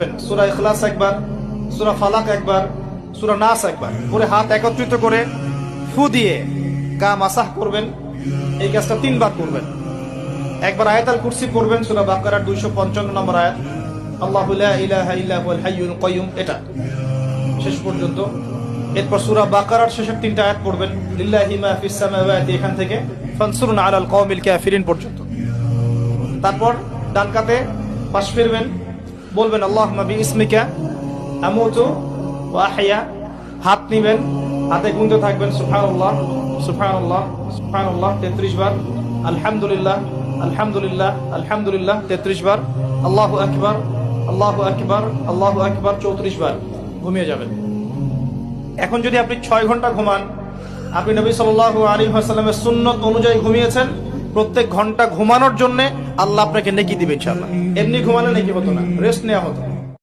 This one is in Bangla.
সূরা ইখলাস একবার, সূরা ফালাক একবার, সূরা নাস একবার পরে হাত একত্রিত করে ফু দিয়ে গা মাসাহ করবেন। এই কাজটা 3 বার করবেন। একবার আয়াতুল কুরসি পড়বেন, সূরা বাকারার 255 নম্বর আয়াত, আল্লাহু লা ইলাহা ইল্লা হুয়াল হাইয়ুল কাইয়ুম, এটা শেষ পর্যন্ত। এরপর সূরা বাকারার শেষের 3টা আয়াত পড়বেন, লিল্লাহি মা ফিস সামাওয়াতি, এখান থেকে ফানসুরনা আলাল কওমিল কাফিরিন পর্যন্ত। তারপর ডান কাতে পাশ ফিরবেন, বলবেন আল্লাহুম্মা বিইসমিকা আমুতু ওয়া আহইয়া। হাত নিবেন, হাতে গুনতে থাকবেন সুবহানাল্লাহ সুবহানাল্লাহ সুবহানাল্লাহ 33 বার, আলহামদুলিল্লাহ আলহামদুলিল্লাহ আলহামদুলিল্লাহ 33 বার, আল্লাহু আকবার আল্লাহু আকবার আল্লাহু আকবার 34 বার। ঘুমিয়ে যাবেন। এখন যদি আপনি 6 ঘন্টা ঘুমান, আপনি নবী সাল্লাল্লাহু আলাইহি ওয়াসাল্লামের সুন্নত অনুযায়ী ঘুমিয়েছেন, প্রত্যেক ঘন্টা ঘুমানোর জন্য আল্লাহ আপনাকে নেকি দিবে ইনশাআল্লাহ। এমনি ঘুমালে নেকি হতো না, রেস্ট নেওয়া হতো।